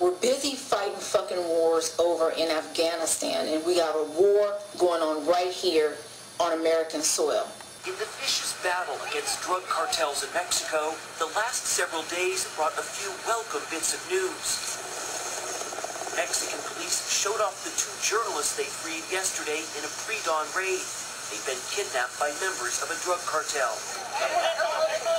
We're busy fighting fucking wars over in Afghanistan, and we got a war going on right here on American soil. In the vicious battle against drug cartels in Mexico, the last several days brought a few welcome bits of news. Mexican police showed off the 2 journalists they freed yesterday in a pre-dawn raid. They'd been kidnapped by members of a drug cartel.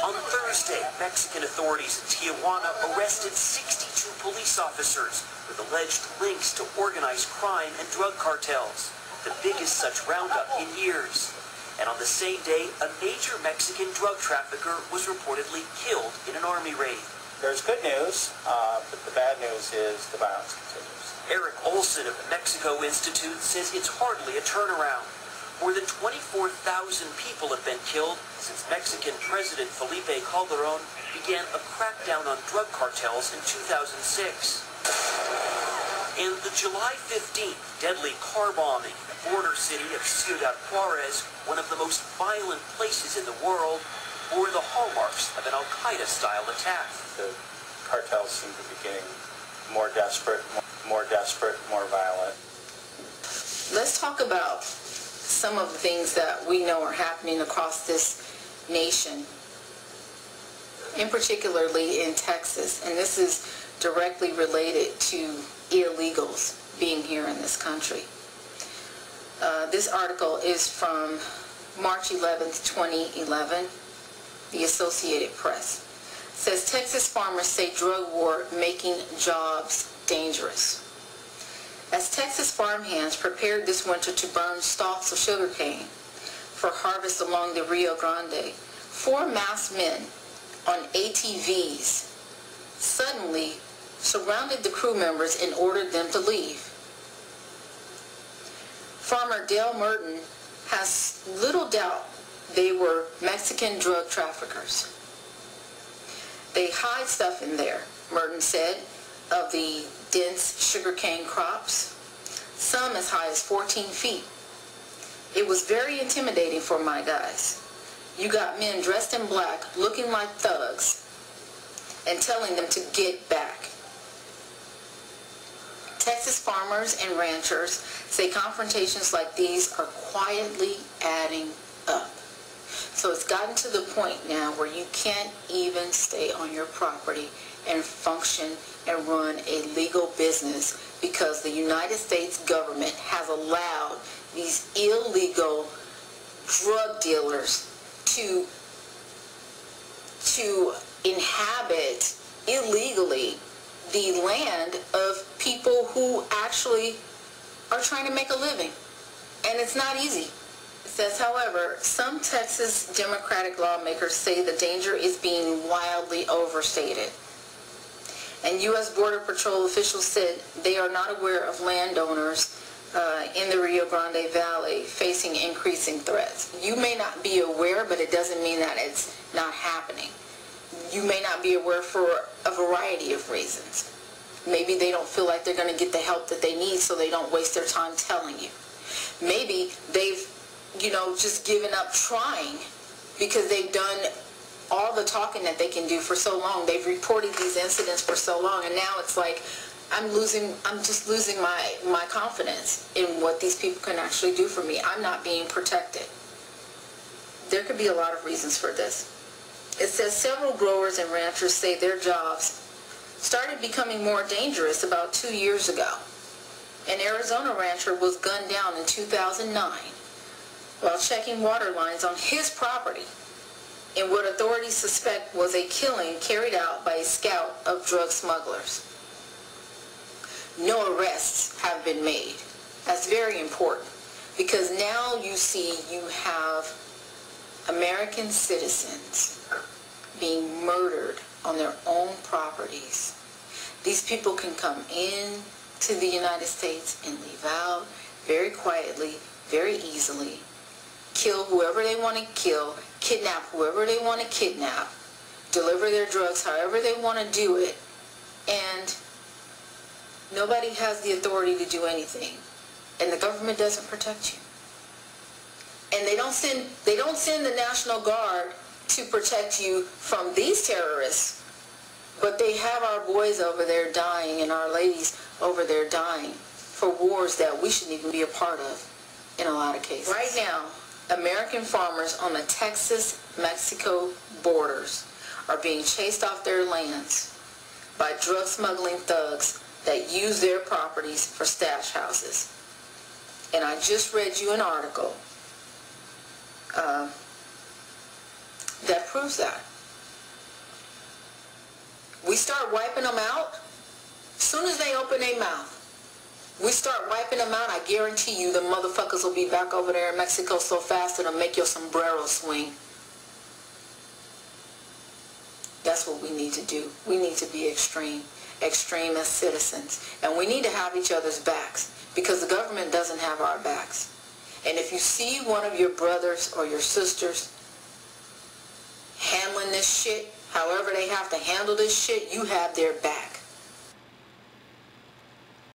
On Thursday, Mexican authorities in Tijuana arrested 62 police officers with alleged links to organized crime and drug cartels, the biggest such roundup in years. And on the same day, a major Mexican drug trafficker was reportedly killed in an army raid. There's good news, but the bad news is the violence continues. Eric Olson of the Mexico Institute says it's hardly a turnaround. More than 24,000 people have been killed since Mexican President Felipe Calderón began a crackdown on drug cartels in 2006. And the July 15th deadly car bombing in the border city of Ciudad Juarez, one of the most violent places in the world, bore the hallmarks of an Al-Qaeda-style attack. The cartels seem to be getting more desperate, more violent. Let's talk about some of the things that we know are happening across this nation, in particularly in Texas, and this is directly related to illegals being here in this country. This article is from March 11th, 2011, the Associated Press. It says, Texas farmers say drug war making jobs dangerous. As Texas farmhands prepared this winter to burn stalks of sugarcane for harvest along the Rio Grande, 4 masked men on ATVs suddenly surrounded the crew members and ordered them to leave. Farmer Dale Merton has little doubt they were Mexican drug traffickers. They hide stuff in there, Merton said, of the dense sugarcane crops, some as high as 14 feet. It was very intimidating for my guys. You got men dressed in black, looking like thugs, and telling them to get back. Texas farmers and ranchers say confrontations like these are quietly adding up. So it's gotten to the point now where you can't even stay on your property and function and run a legal business because the United States government has allowed these illegal drug dealers to inhabit illegally the land of people who actually are trying to make a living. And it's not easy. It says, however, some Texas Democratic lawmakers say the danger is being wildly overstated. And U.S. Border Patrol officials said they are not aware of landowners in the Rio Grande Valley facing increasing threats. You may not be aware, but it doesn't mean that it's not happening. You may not be aware for a variety of reasons. Maybe they don't feel like they're going to get the help that they need, so they don't waste their time telling you. Maybe they've, just given up trying because they've done all the talking that they can do for so long. They've reported these incidents for so long, and now it's like I'm just losing my confidence in what these people can actually do for me. I'm not being protected. There could be a lot of reasons for this. It says several growers and ranchers say their jobs started becoming more dangerous about 2 years ago. An Arizona rancher was gunned down in 2009 while checking water lines on his property in what authorities suspect was a killing carried out by a scout of drug smugglers. No arrests have been made. That's very important because now you see you have American citizens being murdered on their own properties. These people can come in to the United States and leave out very quietly, very easily, kill whoever they want to kill, kidnap whoever they want to kidnap, deliver their drugs however they want to do it, and nobody has the authority to do anything. And the government doesn't protect you. And they don't send the National Guard to protect you from these terrorists. But they have our boys over there dying and our ladies over there dying for wars that we shouldn't even be a part of in a lot of cases. Right now, American farmers on the Texas-Mexico borders are being chased off their lands by drug smuggling thugs that use their properties for stash houses. And I just read you an article that proves that. We start wiping them out, as soon as they open their mouth, we start wiping them out, I guarantee you the motherfuckers will be back over there in Mexico so fast it'll make your sombrero swing. That's what we need to do. We need to be extreme as citizens. And we need to have each other's backs because the government doesn't have our backs. And if you see one of your brothers or your sisters handling this shit, however they have to handle this shit, you have their back.